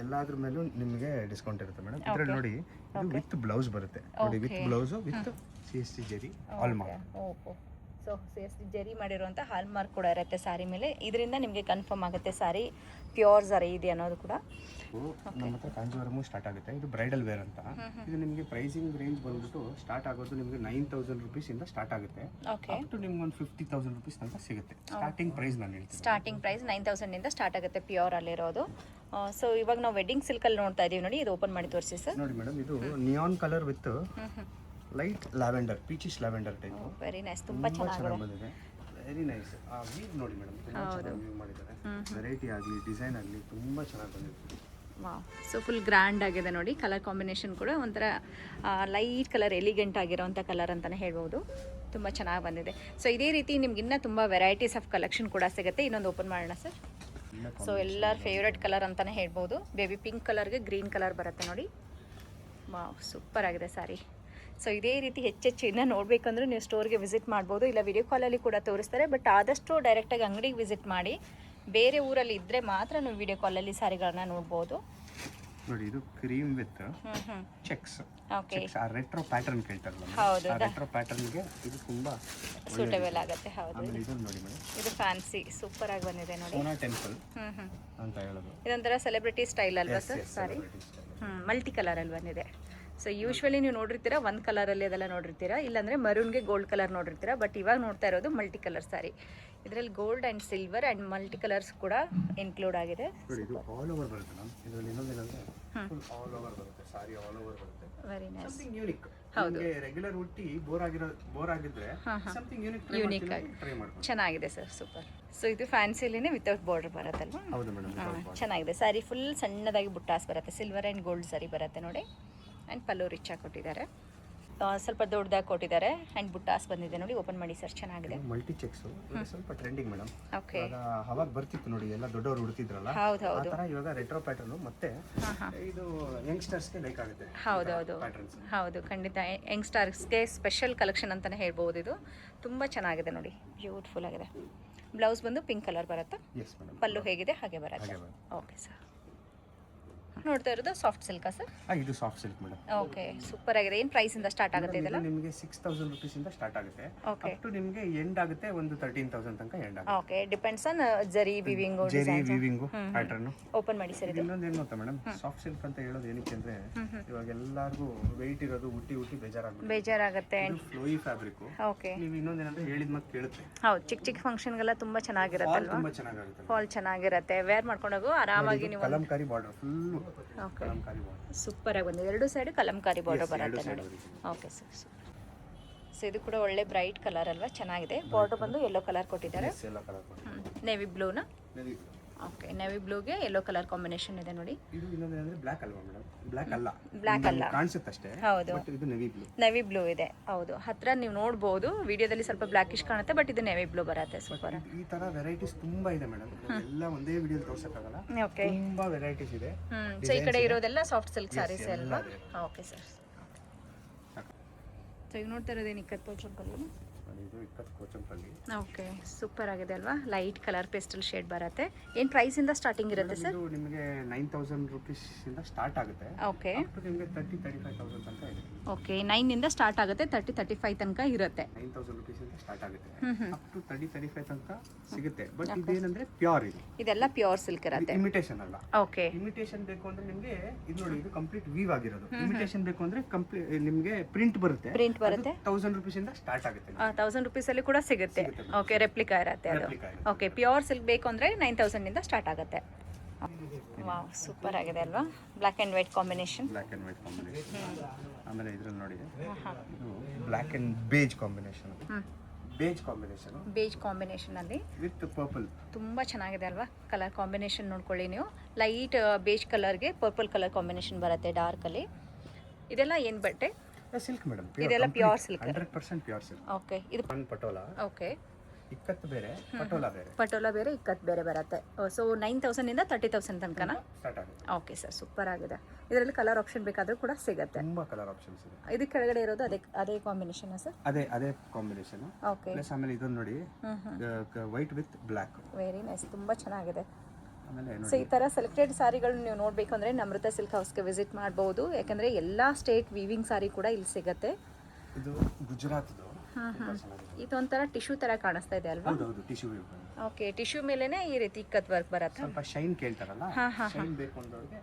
ಎಲ್ಲಾದ್ರ ಮೇಲೂ ನಿಮಗೆ ಡಿಸ್ಕೌಂಟ್ ಇರುತ್ತೆ ಮೇಡಮ್. ಇದ್ರಲ್ಲಿ ನೋಡಿ ಇದು ವಿತ್ ಬ್ಲೌಸ್ ಬರುತ್ತೆ ನೋಡಿ, ವಿತ್ ಬ್ಲೌಸ್ ವಿತ್ CSG ಜರಿ ಆಲ್ ಮಾರ್ಕ್. ಓಹೋ, ಸೊ CSG ಜರಿ ಮಾಡಿರುವಂಥ ಹಾಲ್ ಮಾರ್ಕ್ ಕೂಡ ಇರುತ್ತೆ ಸಾರಿ ಮೇಲೆ. ಇದರಿಂದ ನಿಮಗೆ ಕನ್ಫರ್ಮ್ ಆಗುತ್ತೆ ಸಾರಿ ಪ್ಯೂರ್ ಸಾರಿ ಇದೆ ಅನ್ನೋದು ಕೂಡ. ನಮ್ಮ ಹತ್ರ ಕಾಂಜೀವರಮು ಸ್ಟಾರ್ಟ್ ಆಗುತ್ತೆ. ಇದು ಬ್ರೈಡಲ್ ವೇರ್ ಅಂತ. ಇದು ನಿಮಗೆ ಪ್ರೈಸಿಂಗ್ ರೇಂಜ್ ಬಂದ್ಬಿಟ್ಟು ಸ್ಟಾರ್ಟ್ ಆಗೋದು ನಿಮಗೆ 9,000 rupees ಇಂದ ಸ್ಟಾರ್ಟ್ ಆಗುತ್ತೆ. ಅಪ್ ಟು ನಿಮ್ಗೆ ಒಂದು 50,000 rupees ತನಕ ಸಿಗುತ್ತೆ. ಸ್ಟಾರ್ಟಿಂಗ್ ಪ್ರೈಸ್ ನಾನು ಹೇಳ್ತೀನಿ. ಸ್ಟಾರ್ಟಿಂಗ್ ಪ್ರೈಸ್ 9,000 ಇಂದ ಸ್ಟಾರ್ಟ್ ಆಗುತ್ತೆ ಪ್ಯೂರ್ ಅಲ್ಲಿರೋದು. ಸೊ ಇವಾಗ ನಾವು ವೆಡ್ಡಿಂಗ್ ಸಿಲ್ಕಲ್ಲಿ ನೋಡ್ತಾ ಇದೀವಿ ನೋಡಿ. ಇದು ಓಪನ್ ಮಾಡಿ ತೋರಿಸಿ ಸರ್. ನೋಡಿ ಮೇಡಮ್, ಇದು neon colour with light lavender, peachish lavender type. Very nice, ತುಂಬ ಚೆನ್ನಾಗಿ ಬಂದಿದೆ. Very nice. ಆ ವೀವ್ ನೋಡಿ ಮೇಡಮ್, ತುಂಬಾ ಚೆನ್ನಾಗಿ ವೀವ್ ಮಾಡಿದ್ದಾರೆ. ವೆರೈಟಿ ಆಗಲಿ ಡಿಸೈನ್ ಆಗಲಿ ತುಂಬಾ ಚೆನ್ನಾಗಿ ಬಂದಿದೆ. ವಾವ್, ಸೊ ಫುಲ್ ಗ್ರ್ಯಾಂಡ್ ಆಗಿದೆ ನೋಡಿ. ಕಲರ್ ಕಾಂಬಿನೇಷನ್ ಕೂಡ ಒಂಥರ ಲೈಟ್ ಕಲರ್, ಎಲಿಗೆಂಟ್ ಆಗಿರೋಂಥ ಕಲರ್ ಅಂತಲೇ ಹೇಳ್ಬೋದು. ತುಂಬ ಚೆನ್ನಾಗಿ ಬಂದಿದೆ. ಸೊ ಇದೇ ರೀತಿ ನಿಮ್ಗೆ ಇನ್ನೂ ತುಂಬ ವೆರೈಟೀಸ್ ಆಫ್ ಕಲೆಕ್ಷನ್ ಕೂಡ ಸಿಗುತ್ತೆ. ಇನ್ನೊಂದು ಓಪನ್ ಮಾಡೋಣ ಸರ್. ಸೊ ಎಲ್ಲರ ಫೇವ್ರೆಟ್ ಕಲರ್ ಅಂತಲೇ ಹೇಳ್ಬೋದು. ಬೇಬಿ ಪಿಂಕ್ ಕಲರ್ಗೆ ಗ್ರೀನ್ ಕಲರ್ ಬರುತ್ತೆ ನೋಡಿ. ವಾವ್, ಸೂಪರ್ ಆಗಿದೆ ಸಾರಿ. ಸೊ ಇದೇ ರೀತಿ ಹೆಚ್ಚೆಚ್ಚು ಇನ್ನೂ ನೋಡಬೇಕಂದ್ರೆ ನೀವು ಸ್ಟೋರ್ಗೆ ವಿಸಿಟ್ ಮಾಡ್ಬೋದು, ಇಲ್ಲ ವಿಡಿಯೋ ಕಾಲಲ್ಲಿ ಕೂಡ ತೋರಿಸ್ತಾರೆ. ಬಟ್ ಆದಷ್ಟು ಡೈರೆಕ್ಟಾಗಿ ಅಂಗಡಿಗೆ ವಿಸಿಟ್ ಮಾಡಿ. ಬೇರೆ ಊರಲ್ಲಿ ಇದ್ದರೆ ಮಾತ್ರ ನೀವು ವಿಡಿಯೋ ಕಾಲಲ್ಲಿ ಸಾರಿಗಳನ್ನ ನೋಡ್ಬೋದು. ನೋಡಿ, ಇದು ಕ್ರೀಮ್ ವಿತ್ ಚೆಕ್ಸ್. ಓಕೆ, ಆ ರೆಟ್ರೋ ಪ್ಯಾಟರ್ನ್ ಕೇಳ್ತಾರಲ್ಲ, ಹೌದು, ಆ ರೆಟ್ರೋ ಪ್ಯಾಟರ್ನ್ಗೆ ಇದು ತುಂಬಾ ಸೂಟೇಬಲ್ ಆಗುತ್ತೆ. ಹೌದು, ಆಮೇಲೆ ಇದನ್ನ ನೋಡಿ ಮೇಡಮ್, ಇದು ಫ್ಯಾನ್ಸಿ ಸೂಪರ್ ಆಗಿ ಬಂದಿದೆ ನೋಡಿ. ಸೋನಾ ಟೆಂಪಲ್ ಅಂತ ಹೇಳೋದು. ಇದೊಂಥರ ಸೆಲೆಬ್ರಿಟಿ ಸ್ಟೈಲ್ ಅಲ್ವಾ ಸರ್ ಸಾರಿ? ಮಲ್ಟಿ ಕಲರಲ್ಲಿ ಬಂದಿದೆ. ಸೊ ಯೂಶ್ವಲಿ ನೀವು ನೋಡಿರ್ತೀರಾ ಒಂದು ಕಲರಲ್ಲಿ ಅದೆಲ್ಲ ನೋಡಿರ್ತೀರಾ, ಇಲ್ಲಾಂದರೆ ಮರೂನ್ಗೆ ಗೋಲ್ಡ್ ಕಲರ್ ನೋಡಿರ್ತೀರಾ. ಬಟ್ ಇವಾಗ ನೋಡ್ತಾ ಇರೋದು ಮಲ್ಟಿ ಕಲರ್ ಸಾರಿ. ಇದರಲ್ಲಿ gold and silver and multi colours ಕೂಡ ಇನ್ಕ್ಲೂಡ್ ಆಗಿದೆ. ಇದು ಆಲ್ ಓವರ್ ಬರುತ್ತೆ ಮ್ಯಾಮ್. ಇದರಲ್ಲಿ ಇನ್ನೊಂದೇನಂದ್ರೆ ಫುಲ್ ಆಲ್ ಓವರ್ ಬರುತ್ತೆ, ಸಾರಿ ಆಲ್ ಓವರ್ ಬರುತ್ತೆ. Very nice, something unique. ಹೌದು, ರೆಗ್ಯುಲರ್ ಉಟ್ಟಿ ಬೋರ್ ಆಗಿದ್ರೆ ಸಮಥಿಂಗ್ ಯೂನಿಕ್ ಆಗಿ ಟ್ರೈ ಮಾಡ್ಕೊಂಡು ಚೆನ್ನಾಗಿದೆ ಸರ್, ಸೂಪರ್. ಸೊ ಇದು ಫ್ಯಾನ್ಸಿಲಿನೇ ವಿತೌಟ್ ಬಾರ್ಡರ್ ಬರುತ್ತಲ್ವಾ? ಹೌದು ಮೇಡಮ್, ಚೆನ್ನಾಗಿದೆ. ಸಾರಿ ಫುಲ್ ಸಣ್ಣದಾಗಿ ಬುಟ್ಟಾಸ್ ಬರುತ್ತೆ, ಸಿಲ್ವರ್ ಆ್ಯಂಡ್ ಗೋಲ್ಡ್ ಸಾರಿ ಬರುತ್ತೆ ನೋಡಿ. ಆ್ಯಂಡ್ ಪಲ್ಲು ರಿಚ್ ಆಗಿ ಕೊಟ್ಟಿದ್ದಾರೆ, ಸ್ವಲ್ಪ ದೊಡ್ಡದಾಗಿ ಕೊಟ್ಟಿದ್ದಾರೆ. ಆ್ಯಂಡ್ ಬುಟ್ಟಾಸ್ ಬಂದಿದೆ ನೋಡಿ. ಓಪನ್ ಮಾಡಿ ಸರ್, ಚೆನ್ನಾಗಿದೆ. ಮಲ್ಟಿ ಚೆಕ್ಸ್ ಸ್ವಲ್ಪ ಟ್ರೆಂಡಿಂಗ್ ಮೇಡಮ್. ಓಕೆ, ಅವಾಗ ಬರ್ತಿತ್ತು ನೋಡಿ, ಎಲ್ಲ ದೊಡ್ಡವರು ಉಡ್ತಿದ್ರಲ್ಲ, ಹೌದು ಆ ಹೌದು ಥರ ಇವಾಗ ರೆಟ್ರೋ ಪ್ಯಾಟರ್ನ್ ಮತ್ತೆ ಇದು ಯಂಗ್ಸ್ಟರ್ಸ್ಗೆ ಲೈಕ್ ಆಗುತ್ತೆ. ಹೌದೌದು ಹೌದು, ಖಂಡಿತ ಯಂಗ್ಸ್ಟರ್ಸ್ಗೆ ಸ್ಪೆಷಲ್ ಕಲೆಕ್ಷನ್ ಅಂತಲೇ ಹೇಳ್ಬೋದು. ಇದು ತುಂಬ ಚೆನ್ನಾಗಿದೆ ನೋಡಿ, ಬ್ಯೂಟಿಫುಲ್ ಆಗಿದೆ. ಬ್ಲೌಸ್ ಬಂದು ಪಿಂಕ್ ಕಲರ್ ಬರುತ್ತೆ. Yes madam. ಪಲ್ಲು ಹೇಗಿದೆ ಹಾಗೆ ಬರುತ್ತೆ. ಓಕೆ ಸರ್, ನೋಡ್ತಾ ಇರೋದು ಸಾಫ್ಟ್ ಸಿಲ್ಕಾ ಸರ್? ಇದು soft silk madam. Okay, super ಆಗಿದೆ. ಏನು ಪ್ರೈಸ್ ಇಂದ ಸ್ಟಾರ್ಟ್ ಆಗುತ್ತೆ ಇದೆಲ್ಲ? ನಿಮಗೆ 6,000 rupees ಇಂದ ಸ್ಟಾರ್ಟ್ ಆಗುತ್ತೆ. ಓಕೆ, ಅಪ್ ಟು ನಿಮಗೆ ಎಂಡ್ ಆಗುತ್ತೆ ಒಂದು 13,000 ತನಕ ಎಂಡ್ ಆಗುತ್ತೆ. ಓಕೆ, ಡಿಪೆಂಡ್ಸ್ ಆನ್ ಜರಿ viewing Jerry weaving pattern. Open ಮಾಡಿ ಸರ್. ಇದು ಇನ್ನೊಂದು ಏನು ಗೊತ್ತಾ ಮೇಡಮ್, ಸಾಫ್ಟ್ ಸಿಲ್ಕ್ ಅಂತ ಹೇಳೋದು ಏನಕ್ಕೆ ಅಂದ್ರೆ ಇವಾಗ ಎಲ್ಲರಿಗೂ ವೆಯ್ಟ್ ಇರೋದು ಉಟ್ಟಿ ಬೇಜಾರಾಗುತ್ತೆ. Flowy fabric. ಓಕೆ, ನೀವು ಇನ್ನೊಂದೇನಂದ್ರೆ ಹೇಳಿದ ಮತ್ತೆ ಕೇಳುತ್ತೆ. ಹೌದು, ಚಿಕ್ಕ ಫಂಕ್ಷನ್ಗೆಲ್ಲ ತುಂಬಾ ಚೆನ್ನಾಗಿರುತ್ತಲ್ವಾ? ತುಂಬಾ ಚೆನ್ನಾಗಿರುತ್ತೆ, ಫಾಲ್ ಚೆನ್ನಾಗಿರುತ್ತೆ. ವೇರ್ ಮಾಡ್ಕೊಂಡೋಗು ಆರಾಮಾಗಿ ನೀವು. Kalamkari border full. Okay, Kalamkari border super ಆಗಿ ಬಂದಿದೆ. ಎರಡು ಸೈಡ್ ಕಲಂಕಾರಿ ಬಾರ್ಡರ್ ಬರುತ್ತೆ ನೋಡಿ. ಓಕೆ ಸರ್, ಸೊ ಇದು ಕೂಡ ಒಳ್ಳೆ ಬ್ರೈಟ್ ಕಲರ್ ಅಲ್ವಾ? ಚೆನ್ನಾಗಿದೆ. ಬಾರ್ಡರ್ ಬಂದು ಯೆಲ್ಲೋ ಕಲರ್ ಕೊಟ್ಟಿದ್ದಾರೆ. ಎಲ್ಲ ಕಲರ್ ನೇವಿ ಬ್ಲೂನಾ? ಓಕೆ, ನೇವಿ ಬ್ಲೂಗೆ ಯೆಲ್ಲೋ ಕಲರ್ ಕಾಂಬಿನೇಷನ್ ಇದೆ ನೋಡಿ. ಇದು ಇನ್ನೊಂದೇನಂದ್ರೆ ಬ್ಲಾಕ್ ಅಲ್ವಾ ಮೇಡಮ್? ಬ್ಲಾಕ್ ಅಲ್ಲ, ಬ್ಲಾಕ್ ಅಲ್ಲ, ಕಾಣಿಸುತ್ತೆ ಅಷ್ಟೇ. ಹೌದು, ಬಟ್ ಇದು ನೇವಿ ಬ್ಲೂ. ನೇವಿ ಬ್ಲೂ ಇದೆ. ಹೌದು, ಹತ್ರ ನೀವು ನೋಡ್ಬೋದು. ವಿಡಿಯೋದಲ್ಲಿ ಸ್ವಲ್ಪ ಬ್ಲಾಕಿಶ್ ಕಾಣುತ್ತೆ, ಬಟ್ ಇದು ನೇವಿ ಬ್ಲೂ ಬರುತ್ತೆ. ಸೂಪರ್. ಈ ತರ ವೆರೈಟೀಸ್ ತುಂಬಾ ಇದೆ ಮೇಡಮ್, ಎಲ್ಲ ಒಂದೇ ವಿಡಿಯೋಲಿ ತೋರ್ಸಕ್ಕಾಗಲ್ಲ. ಓಕೆ, ತುಂಬಾ ವೆರೈಟೀಸ್ ಇದೆ. ಸೊ ಈ ಕಡೆ ಇರೋದೆಲ್ಲ ಸಾಫ್ಟ್ ಸಿಲ್ಕ್ ಸಾರೀಸ್ ಅಲ್ವಾ? Okay sir. ಸೊ ಈಗ ನೋಡ್ತಾ ಇರೋದೇನು ಇಕ್ಕತ್ ಪೋಚಂಪಲ್ಲು? ಇದು ಇಕ್ಕತ್ ಕೋಚಂಪಲ್ಲಿ. ಓಕೆ, ಸೂಪರ್ ಆಗಿದೆ ಅಲ್ವಾ? ಲೈಟ್ ಕಲರ್ ಪೆಸ್ಟಲ್ ಶೇಡ್ ಬರುತ್ತೆ. ಏನು ಪ್ರೈಸ್ ಇಂದ ಸ್ಟಾರ್ಟಿಂಗ್ ಇರುತ್ತೆ ಸರ್? ಇದು ನಿಮಗೆ 9,000 rupees ಇಂದ ಸ್ಟಾರ್ಟ್ ಆಗುತ್ತೆ. ಓಕೆ, ಅಪ್ ಟು ನಿಮಗೆ 30,000-35,000 ತನಕ ಇದೆ. ಓಕೆ 9 ಸ್ಟಾರ್ಟ್ ಆಗುತ್ತೆ 30-35 ತನಕ ಇರುತ್ತೆ. 9,000 rupees ಇಂದ ಸ್ಟಾರ್ಟ್ ಆಗುತ್ತೆ, ಅಪ್ ಟು 30-35 ತನಕ ಸಿಗುತ್ತೆ. ಬಟ್ ಇದೇನಂದ್ರೆ ಪ್ಯೂರ್ ಇದು, ಇದೆಲ್ಲ ಪ್ಯೂರ್ ಸಿಲ್ಕ್ ಇರುತ್ತೆ. ಇಮಿಟೇಷನ್ ಅಲ್ಲ. ಓಕೆ, ಇಮಿಟೇಷನ್ ಬೇಕು ಅಂದ್ರೆ ನಿಮಗೆ ಇದು ನೋಡಿ, ಇದು ಕಂಪ್ಲೀಟ್ ವೀವ್ ಆಗಿರೋದು. ಇಮಿಟೇಷನ್ ಬೇಕು ಅಂದ್ರೆ ನಿಮಗೆ ಪ್ರಿಂಟ್ ಬರುತ್ತೆ. 1000 rupees ಇಂದ ಸ್ಟಾರ್ಟ್ ಆಗುತ್ತೆ. 1000 rupees ಅಲ್ಲಿ ಕೂಡ ಸಿಗುತ್ತೆ. ಓಕೆ, ರೆಪ್ಲಿಕಾ ಇರುತ್ತೆ ಅದು. ಓಕೆ, ಪ್ಯೂರ್ ಸಿಲ್ಕ್ ಬೇಕು ಅಂದ್ರೆ 9000 ಇಂದ ಸ್ಟಾರ್ಟ್ ಆಗುತ್ತೆ. ವಾವ್, ಸೂಪರ್ ಆಗಿದೆ ಅಲ್ವಾ? Black and white combination. ಆಮೇಲೆ ಇದ್ರಲ್ಲಿ ನೋಡಿ, ಇದು black and beige combination. Beige combination ಅಲ್ಲಿ ವಿತ್ ಪರ್ಪಲ್. ತುಂಬಾ ಚೆನ್ನಾಗಿದೆ ಅಲ್ವಾ? ಕಲರ್ ಕಾಂಬಿನೇಷನ್ ನೋಡ್ಕೊಳ್ಳಿ ನೀವು. ಲೈಟ್ ಬೇಜ್ ಕಲರ್ಗೆ ಪರ್ಪಲ್ ಕಲರ್ ಕಾಂಬಿನೇಷನ್ ಬರುತ್ತೆ ಡಾರ್ಕ್ ಅಲ್ಲಿ. ಇದೆಲ್ಲ ಏನ್ ಬಟ್ಟೆ? ಸಿಲ್ಕ್ ಮೇಡಮ್, ಇದೆಲ್ಲ pure silk. 100% pure silk. Okay, ಇದು ಪಟೋಲಾ. ಓಕೆ, ಇಕ್ಕತ್ತು ಬೇರೆ, ಪಟೋಲಾ ಬೇರೆ. ಪಟೋಲಾ ಬೇರೆ, ಇಕ್ಕತ್ತು ಬೇರೆ ಬರುತ್ತೆ. ಸೊ 9000 ಇಂದ 30,000 ತನಕನಾ ಸ್ಟಾರ್ಟ್ ಆಗುತ್ತೆ. ಓಕೆ ಸರ್, ಸೂಪರ್ ಆಗಿದೆ. ಇದರಲ್ಲಿ ಕಲರ್ ಆಪ್ಷನ್ ಬೇಕಾದ್ರೂ ಕೂಡ ಸಿಗುತ್ತೆ. ತುಂಬಾ ಕಲರ್ ಆಪ್ಷನ್ಸ್ ಇದೆ. ಇದು ಕೆಳಗಡೆ ಇರೋದು ಅದೇ ಕಾಂಬಿನೇಷನ್ ಸರ್? ಅದೇ ಕಾಂಬಿನೇಷನ್. ಓಕೆ, ಪ್ಲಸ್ ಆಮೇಲೆ ಇದನ್ನ ನೋಡಿ, white with black. Very nice, ತುಂಬಾ ಚೆನ್ನಾಗಿದೆ. ಆಮೇಲೆ ಸೊ ಈ ತರ ಸೆಲೆಕ್ಟೆಡ್ ಸಾರಿಗಳನ್ನ ನೀವು ನೋಡಬೇಕು ಅಂದ್ರೆ ನಮ್ರತಾ ಸಿಲ್ಕ್ ಹೌಸ್ಗೆ ವಿಸಿಟ್ ಮಾಡಬಹುದು. ಯಾಕಂದ್ರೆ ಎಲ್ಲಾ ಸ್ಟೇಟ್ ವೀವಿಂಗ್ ಸಾರಿ ಕೂಡ ಇಲ್ಲಿ ಸಿಗುತ್ತೆ. ಇದು ಗುಜರಾತ್ದು. ಇದೊಂಥರ ಟಿಶ್ಯೂ ತರ ಕಾಣಿಸ್ತಾ ಇದೆ ಅಲ್ವಾ? ಹೌದು, ಟಿಶ್ಯೂ. ಓಕೆ, ಟಿಶ್ಯೂ ಮೇಲೆನೆ ಈ ರೀತಿ ಇಕ್ಕತ್ ವರ್ಕ್ ಬರುತ್ತೆ. ಸ್ವಲ್ಪ ಶೈನ್ ಕೇಳ್ತಾರಲ್ಲ, ಶೈನ್ ಬೇಕು ಅಂದವ್ರಿಗೆ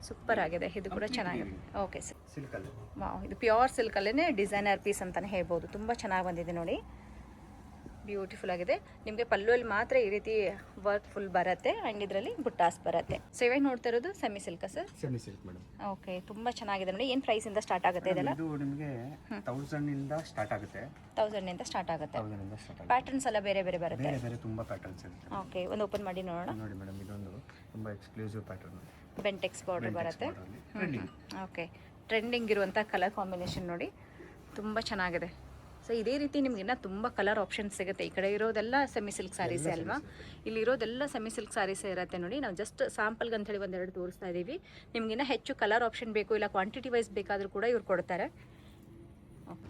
ಸೂಪರ್ ಆಗಿದೆ. ಇದು ಕೂಡ ಚೆನ್ನಾಗಿದೆ. ಓಕೆ ಸರ್, ಸಿಲ್ಕ್ ಅಲ್ಲಿ. ವಾವ್, ಇದು ಪ್ಯೂರ್ ಸಿಲ್ಕ್ ಅಲ್ಲೇನೆ ಡಿಸೈನರ್ ಪೀಸ್ ಅಂತಾನೆ ಹೇಳ್ಬೋದು. ತುಂಬಾ ಚೆನ್ನಾಗಿ ಬಂದಿದೆ ನೋಡಿ, ಬ್ಯೂಟಿಫುಲ್ ಆಗಿದೆ. ನಿಮಗೆ ಪಲ್ಲುವಲ್ಲಿ ಮಾತ್ರ ಈ ರೀತಿ ವರ್ಕ್ ಫುಲ್ ಬರುತ್ತೆ ಅಂಡ್ ಇದರಲ್ಲಿ ಬುಟ್ಟಾಸ್ ಬರುತ್ತೆ. ಸೊ ಇವಾಗ ನೋಡ್ತಾ ಇರೋದು semi silk sir? Semi silk madam. Okay, ತುಂಬಾ ಚೆನ್ನಾಗಿದೆ ನೋಡಿ. ಏನು ಪ್ರೈಸ್ ಇಂದ ಸ್ಟಾರ್ಟ್ ಆಗುತ್ತೆ ಇದೆಲ್ಲ? ಇದು ನಿಮಗೆ 1000 ಇಂದ ಸ್ಟಾರ್ಟ್ ಆಗುತ್ತೆ. 1000 ಇಂದ ಸ್ಟಾರ್ಟ್ ಆಗುತ್ತೆ. 1000 ಇಂದ ಸ್ಟಾರ್ಟ್ ಆಗುತ್ತೆ. ಪ್ಯಾಟರ್ನ್ಸ್ ಎಲ್ಲ ಬೇರೆ ಬೇರೆ ಬರುತ್ತೆ. ಬೇರೆ ತುಂಬಾ ಪ್ಯಾಟರ್ನ್ಸ್ ಇರುತ್ತೆ. ಓಕೆ, ಒಂದು ಓಪನ್ ಮಾಡಿ ನೋಡೋಣ. ನೋಡಿ ಮೇಡಮ್, ಇದೊಂದು ತುಂಬಾ ಎಕ್ಸ್ಕ್ಲೂಸಿವ್ ಪ್ಯಾಟರ್ನ್. ಬೆಂಟೆಕ್ಸ್ ಬಾರ್ಡರ್ ಬರುತ್ತೆ. ಓಕೆ, ಟ್ರೆಂಡಿಂಗ್ ಇರುವಂಥ ಕಲರ್ ಕಾಂಬಿನೇಷನ್ ನೋಡಿ, ತುಂಬ ಚೆನ್ನಾಗಿದೆ. ಸೊ ಇದೇ ರೀತಿ ನಿಮ್ಗೆ ಇನ್ನೂ ತುಂಬ ಕಲರ್ ಆಪ್ಷನ್ಸ್ ಸಿಗುತ್ತೆ. ಈ ಕಡೆ ಇರೋದೆಲ್ಲ ಸೆಮಿ ಸಿಲ್ಕ್ ಸ್ಯಾರೀಸೇ ಅಲ್ವಾ? ಇಲ್ಲಿ ಇರೋದೆಲ್ಲ ಸೆಮಿ ಸಿಲ್ಕ್ ಸ್ಯಾರೀಸೇ ಇರುತ್ತೆ ನೋಡಿ. ನಾವು ಜಸ್ಟ್ ಸ್ಯಾಂಪಲ್ಗೆ ಅಂತೇಳಿ ಒಂದೆರಡು ತೋರಿಸ್ತಾ ಇದ್ದೀವಿ. ನಿಮ್ಗಿನ್ನ ಹೆಚ್ಚು ಕಲರ್ ಆಪ್ಷನ್ ಬೇಕು, ಇಲ್ಲ ಕ್ವಾಂಟಿಟಿ ವೈಸ್ ಬೇಕಾದರೂ ಕೂಡ ಇವ್ರು ಕೊಡ್ತಾರೆ.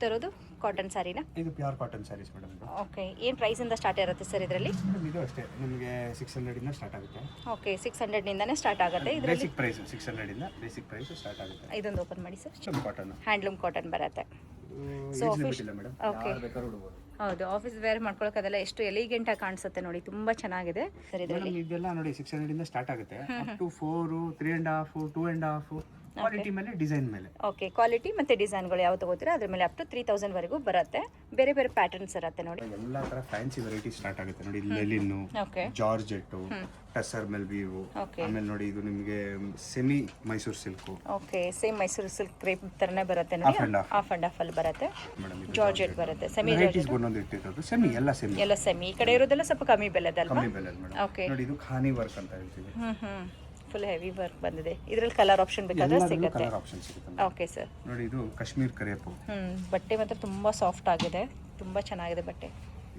ತರೋದು ಕಾಟನ್ ಸ್ಯಾರಿನ? ಇದು pure cotton saris madam. Okay, ಏನು ಪ್ರೈಸಿಂದ ಸ್ಟಾರ್ಟ್ ಇರುತ್ತೆ ಸರ್ ಇದರಲ್ಲಿ? ಇದು ಅಷ್ಟೇ, ನಿಮಗೆ 600 ಇಂದ ಸ್ಟಾರ್ಟ್ ಆಗುತ್ತೆ. ಓಕೆ, 600 ನಿಂದಾನೇ ಸ್ಟಾರ್ಟ್ ಆಗುತ್ತೆ. ಇದರಲ್ಲಿ ಬೇಸಿಕ್ ಪ್ರೈಸ್ 600 ಇಂದ ಬೇಸಿಕ್ ಪ್ರೈಸ್ ಸ್ಟಾರ್ಟ್ ಆಗುತ್ತೆ. ಇದೊಂದು ಓಪನ್ ಮಾಡಿ ಸರ್. ಕಾಟನ್, ಹ್ಯಾಂಡ್ಲೂಮ್ ಕಾಟನ್ ಬರುತ್ತೆ. ಸೊ ಓಕೆ, ಹೌದು, ಆಫೀಸ್ ವೇರ್ ಮಾಡ್ಕೊಳಕ್ಕೆ ಅದೆಲ್ಲ ಎಷ್ಟು ಎಲಿಗೆಂಟ್ ಆಗಿ ಕಾಣಿಸುತ್ತೆ ನೋಡಿ, ತುಂಬಾ ಚೆನ್ನಾಗಿದೆ ಸರ್. ಇದರಲ್ಲಿ ಇದೆಲ್ಲ ನೋಡಿ 600 ಇಂದ ಸ್ಟಾರ್ಟ್ ಆಗುತ್ತೆ, ಅಪ್ ಟು 4, 3.5, 2.5. ಕ್ವಾಲಿಟಿ ಮೇಲೆ, ಡಿಸೈನ್ ಮೇಲೆ. ಓಕೆ, ಕ್ವಾಲಿಟಿ ಮತ್ತೆ ಡಿಸೈನ್ಗಳು ಯಾವ ತಗೋತೀರಾ ಅದ್ರ ಮೇಲೆ ಅಪ್ ಟು 3000 ವರೆಗೂ ಬರುತ್ತೆ. ಬೇರೆ ಬೇರೆ ಪ್ಯಾಟರ್ನ್ಸ್ ಇರುತ್ತೆ ನೋಡಿ. ಎಲ್ಲಾ ತರ ಫ್ಯಾನ್ಸಿ ವೆರೈಟಿ ಸ್ಟಾರ್ಟ್ ಆಗುತ್ತೆ ನೋಡಿ. ಲೆಲಿನ್, ಓಕೆ, ಜಾರ್ಜೆಟ್, ಟಸರ್ ಮೆಲ್ವಿವು. ಆಮೇಲೆ ನೋಡಿ, ಇದು ನಿಮಗೆ semi Mysuru silk. Okay, same Mysuru silk crepe ತರನೇ ಬರುತ್ತೆ ನೋಡಿ. ಹಾಫ್ ಅಂಡ್ ಹಾಫ್ ಅಲ್ಲಿ ಬರುತ್ತೆ. ಜಾರ್ಜೆಟ್ ಬರುತ್ತೆ, ಸೆಮಿ ಜಾರ್ಜೆಟ್ ಒಂದೊಂದು ಇಟ್ಟಿರೋದು ಸೆಮಿ, ಎಲ್ಲ ಸೆಮಿ. ಎಲ್ಲ ಸೆಮಿ. ಈ ಕಡೆ ಇರೋದೆಲ್ಲ ಸ್ವಲ್ಪ ಕಮ್ಮಿ ಬೆಲೆದಲ್ವಾ? ಕಮ್ಮಿ ಬೆಲೆ ಮೇಡಮ್. ಓಕೆ, ನೋಡಿ, ಇದು ಖಾನಿ ವರ್ಕ್ ಅಂತ ಹೇಳ್ತೀವಿ. ಫುಲ್ ಹೆವಿ ವರ್ಕ್ ಬಂದಿದೆ. ಇದರಲ್ಲಿ ಕಲರ್ ಆಪ್ಷನ್ ಬೇಕಾದ್ರೆ ಸಿಗುತ್ತೆ. ಕಲರ್ ಆಪ್ಷನ್ ಸಿಗುತ್ತೆ. ಓಕೆ ಸರ್, ನೋಡಿ, ಇದು ಕಾಶ್ಮೀರ್ ಕರೇಪು. ಬಟ್ಟೆ ಮಾತ್ರ ತುಂಬಾ ಸಾಫ್ಟ್ ಆಗಿದೆ, ತುಂಬಾ ಚೆನ್ನಾಗಿದೆ ಬಟ್ಟೆ.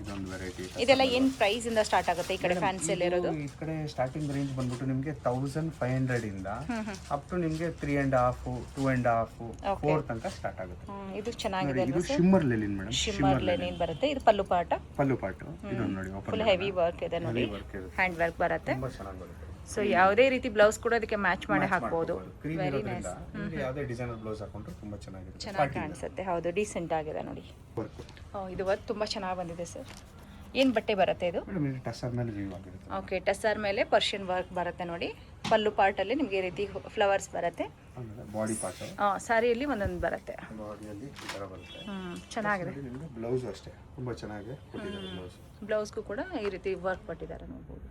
ಇದೊಂದು ವೆರೈಟಿ. ಇದೆಲ್ಲ ಏನು ಪ್ರೈಸ್ ಇಂದ ಸ್ಟಾರ್ಟ್ ಆಗುತ್ತೆ ಈ ಕಡೆ ಫ್ಯಾನ್ಸಿ ಅಲ್ಲಿ ಇರೋದು? ಈ ಕಡೆ ಸ್ಟಾರ್ಟಿಂಗ್ ರೇಂಜ್ ಬಂದ್ಬಿಟ್ಟು ನಿಮಗೆ 1500 ಇಂದ ಅಪ್ ಟು ನಿಮಗೆ 3.5, 2.5, 4 ತನಕ ಸ್ಟಾರ್ಟ್ ಆಗುತ್ತೆ. ಇದು ಚೆನ್ನಾಗಿದೆ. ಇದು ಶಿಮ್ಮರ್ ಲೆಲಿನ್ ಮೇಡಮ್. ಶಿಮ್ಮರ್ ಲೆನಿನ್ ಬರುತ್ತೆ. ಇದು ಪಲ್ಲು ಪಾಟ. ಇದೊಂದು ನೋಡಿ, ಫುಲ್ ಹೆವಿ ವರ್ಕ್ ಇದೆ ನೋಡಿ, ಹ್ಯಾಂಡ್ ವರ್ಕ್ ಬರುತ್ತೆ. ತುಂಬಾ ಚೆನ್ನಾಗಿ ಬರುತ್ತೆ. ಸೊ ಯಾವುದೇ ರೀತಿ ಬ್ಲೌಸ್ ಕೂಡ ಅದಕ್ಕೆ ಮ್ಯಾಚ್ ಮಾಡಿ ಹಾಕಬಹುದು. Very nice. ಯಾವುದೇ ಡಿಸೈನರ್ ಬ್ಲೌಸ್ ಹಾಕೊಂಡ್ರೆ ತುಂಬಾ ಚೆನ್ನಾಗಿದೆ, ಚೆನ್ನಾಗಿ ಕಾಣಿಸುತ್ತೆ. ಹೌದು, ಡೀಸೆಂಟ್ ಆಗಿದೆ ನೋಡಿ. ಇದು ವರ್ಕ್ ತುಂಬಾ ಚೆನ್ನಾಗಿ ಬಂದಿದೆ ಸರ್. ಏನು ಬಟ್ಟೆ ಬರುತ್ತೆ ಇದು? ಟಸರ್ ಮೇಲೆ ವೀವ್ ಆಗಿರುತ್ತೆ. ಓಕೆ, ಟಸರ್ ಮೇಲೆ ಪರ್ಷಿಯನ್ ವರ್ಕ್ ಬರುತ್ತೆ ನೋಡಿ. ಪಲ್ಲು ಪಾರ್ಟ್ ಅಲ್ಲಿ ನಿಮಗೆ ಈ ರೀತಿ ಫ್ಲವರ್ಸ್ ಬರುತ್ತೆ. ಬಾಡಿ ಪಾರ್ಟ್ ಸಾರಿಯಲ್ಲಿ ಒಂದೊಂದು ಬರುತ್ತೆ. ಬಾಡಿಯಲ್ಲಿ ಈ ತರ ಬರುತ್ತೆ. ಚೆನ್ನಾಗಿದೆ. ಬ್ಲೌಸ್ ಅಷ್ಟೇ ತುಂಬಾ ಚೆನ್ನಾಗಿದೆ ಕೊಟ್ಟಿದ್ದಾರೆ. ಬ್ಲೌಸ್ಗೂ ಕೂಡ ಈ ರೀತಿ ವರ್ಕ್ ಕೊಟ್ಟಿದ್ದಾರೆ ನೋಡ್ಬೋದು.